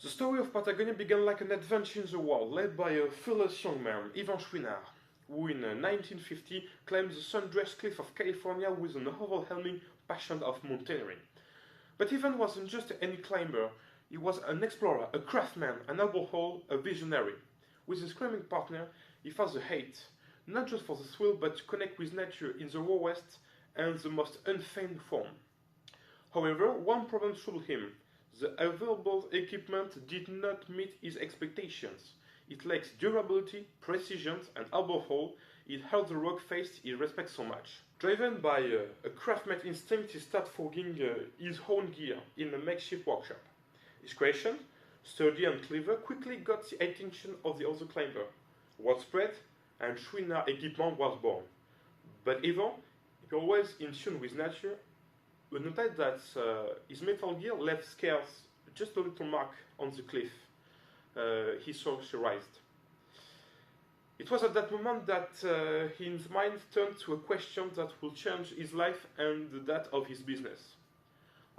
The story of Patagonia began like an adventure in the world, led by a fearless young man, Ivan Chouinard, who in 1950 climbed the sun-dressed cliff of California with an overwhelming passion of mountaineering. But Ivan wasn't just any climber, he was an explorer, a craftsman, and above all, a visionary. With his climbing partner, he fought the hate, not just for the thrill, but to connect with nature in the rawest and the most unfeigned form. However, one problem troubled him. The available equipment did not meet his expectations. It lacks durability, precision, and above all, it held the rock face he respects so much. Driven by a craftsman instinct, he started forging his own gear in a makeshift workshop. His creation, sturdy and clever, quickly got the attention of the other climber. Word spread, and Chouinard equipment was born. But Ivan, always in tune with nature, we noted that his metal gear left scars, just a little mark on the cliff he saw she raised. It was at that moment that his mind turned to a question that will change his life and that of his business.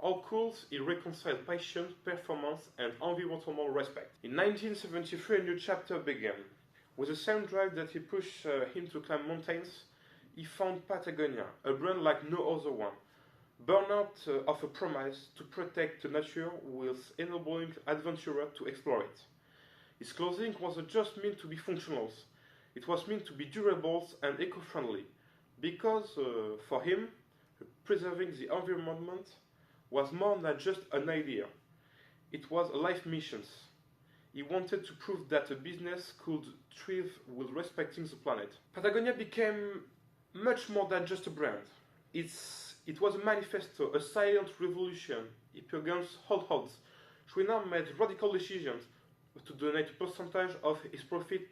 How could he reconcile passion, performance, and environmental respect? In 1973, a new chapter began. With the same drive that he pushed him to climb mountains, he found Patagonia, a brand like no other one. Born out of a promise to protect the nature with enabling adventurers to explore it. His clothing wasn't just meant to be functional, it was meant to be durable and eco-friendly, because for him, preserving the environment was more than just an idea. It was a life mission. He wanted to prove that a business could thrive with respecting the planet. Patagonia became much more than just a brand. It was a manifesto, a silent revolution. It against all odds. Chouinard made radical decisions to donate a percentage of his profit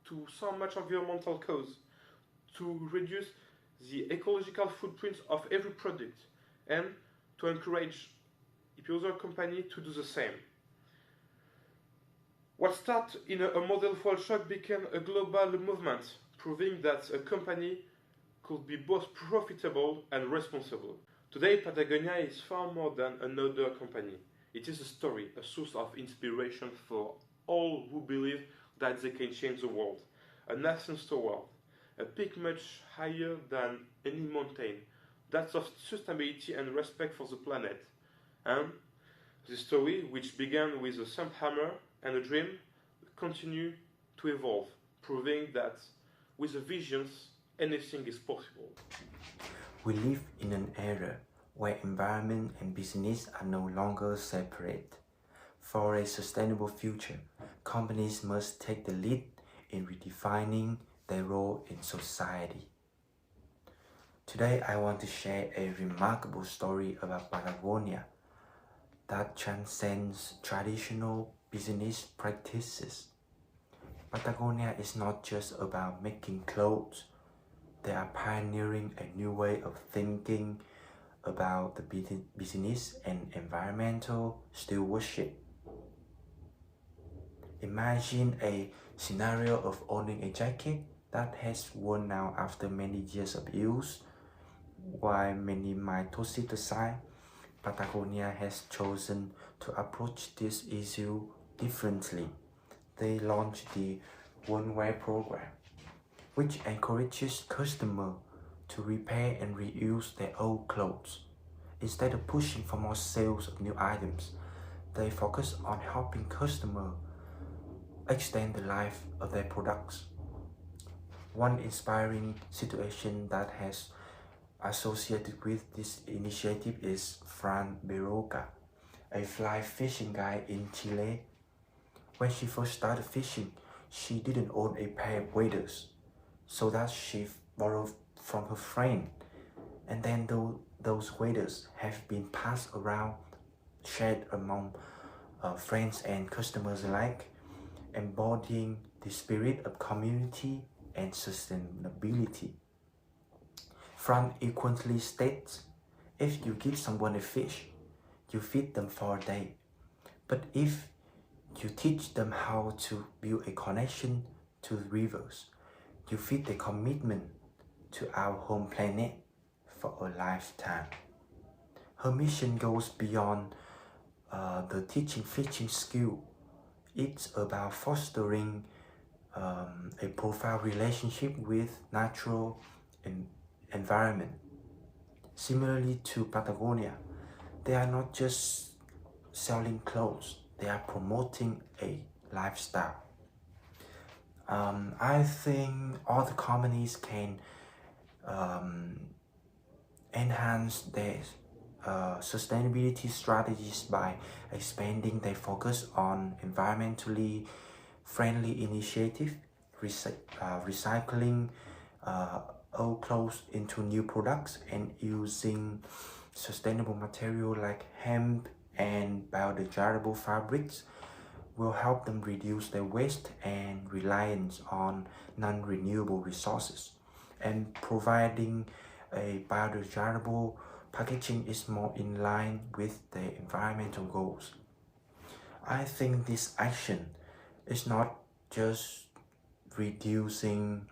to so much environmental cause, to reduce the ecological footprint of every product, and to encourage other companies to do the same. What started in a model workshop became a global movement, proving that a company could be both profitable and responsible. Today, Patagonia is far more than another company. It is a story, a source of inspiration for all who believe that they can change the world. A nascent toward, a peak much higher than any mountain, that's of sustainability and respect for the planet. And the story, which began with a simple hammer and a dream, continue to evolve, proving that with the visions, anything is possible. We live in an era where environment and business are no longer separate. For a sustainable future, companies must take the lead in redefining their role in society. Today, I want to share a remarkable story about Patagonia that transcends traditional business practices. Patagonia is not just about making clothes. They are pioneering a new way of thinking about the business and environmental stewardship. Imagine a scenario of owning a jacket that has worn out after many years of use. While many might toss it aside, Patagonia has chosen to approach this issue differently. They launched the One Wear program, which encourages customers to repair and reuse their old clothes. Instead of pushing for more sales of new items, they focus on helping customers extend the life of their products. One inspiring situation that has associated with this initiative is Fran Beroga, a fly fishing guide in Chile. When she first started fishing, she didn't own a pair of waders, so that she borrowed from her friend. And then those waders have been passed around, shared among friends and customers alike, embodying the spirit of community and sustainability. Fran equally states, if you give someone a fish, you feed them for a day. But if you teach them how to build a connection to the rivers, you feed the commitment to our home planet for a lifetime. Her mission goes beyond the teaching fishing skill. It's about fostering a profound relationship with natural environment. Similarly to Patagonia, they are not just selling clothes, they are promoting a lifestyle. I think all the companies can enhance their sustainability strategies by expanding their focus on environmentally friendly initiative, recycling old clothes into new products, and using sustainable material like hemp and biodegradable fabrics will help them reduce their waste and reliance on non-renewable resources. And providing a biodegradable packaging is more in line with the environmental goals. I think this action is not just reducing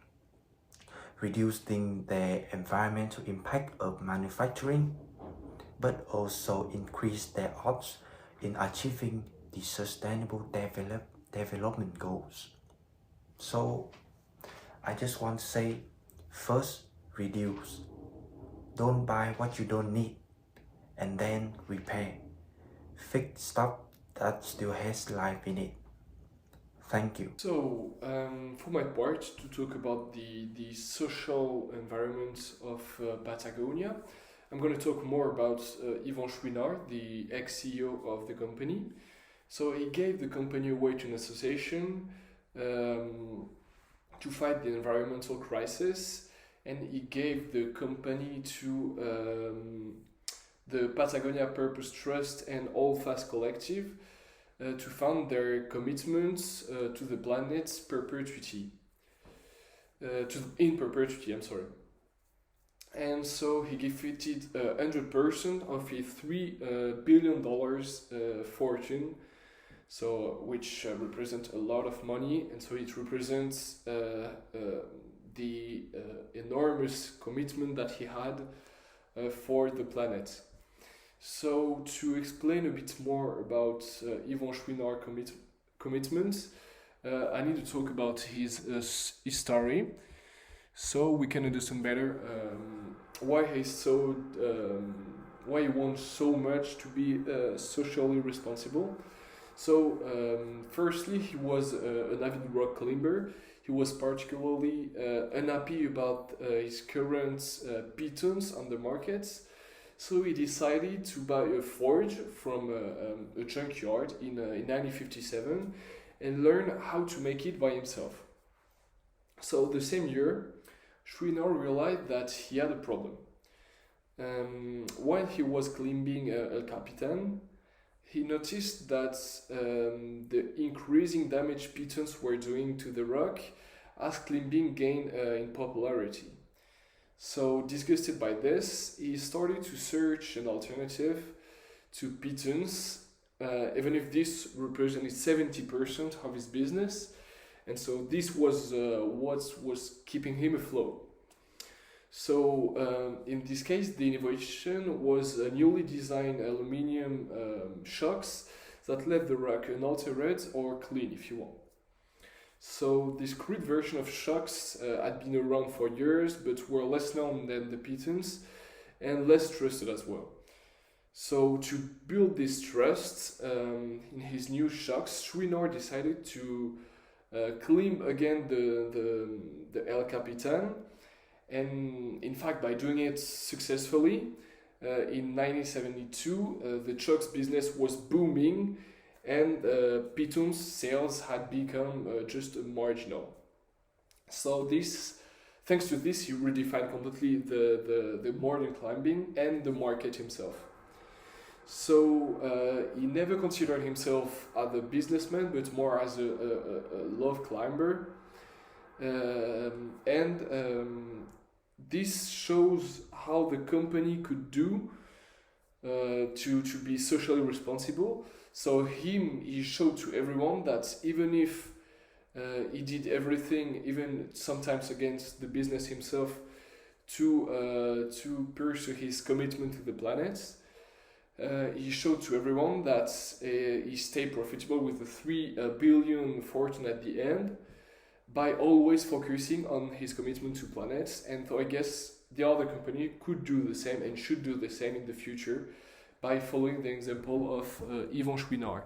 the environmental impact of manufacturing, but also increase their odds in achieving the sustainable development goals. So I just want to say, first, reduce. Don't buy what you don't need, and then repair. Fix stuff that still has life in it. Thank you. So, for my part, to talk about the social environment of Patagonia, I'm going to talk more about Yvan Chouinard, the ex-CEO of the company. So he gave the company away to an association to fight the environmental crisis, and he gave the company to the Patagonia Purpose Trust and All Fast Collective to fund their commitments to the planet's perpetuity. In perpetuity, I'm sorry. And so he gifted 100% of his $3 billion fortune, so which represents a lot of money, and so it represents the enormous commitment that he had for the planet. So to explain a bit more about Yvan Chouinard commitment, I need to talk about his story, so we can understand better why why he wants so much to be socially responsible. So firstly, he was an avid rock climber. He was particularly unhappy about his current pitons on the markets. So he decided to buy a forge from a junkyard in 1957 and learn how to make it by himself. So the same year, Chouinard realized that he had a problem. While he was climbing El Capitan, he noticed that the increasing damage pitons were doing to the rock as climbing gained in popularity. So, disgusted by this, he started to search an alternative to pitons, even if this represented 70% of his business, and so this was what was keeping him afloat. So, in this case, the innovation was newly designed aluminium shocks that left the rock unaltered or clean, if you want. So this crude version of shocks had been around for years, but were less known than the pitons and less trusted as well. So to build this trust in his new shocks, Chouinard decided to climb again the El Capitan, and in fact by doing it successfully, in 1972 the shocks business was booming, and pitons sales had become just marginal. So thanks to this, he redefined completely the modern climbing and the market himself. So he never considered himself as a businessman, but more as a love climber. This shows how the company could do to be socially responsible. So he showed to everyone that even if he did everything, even sometimes against the business himself, to pursue his commitment to the planet, he showed to everyone that he stayed profitable with a 3 billion fortune at the end by always focusing on his commitment to planets. And so I guess the other company could do the same and should do the same in the future by following the example of Yvon Chouinard.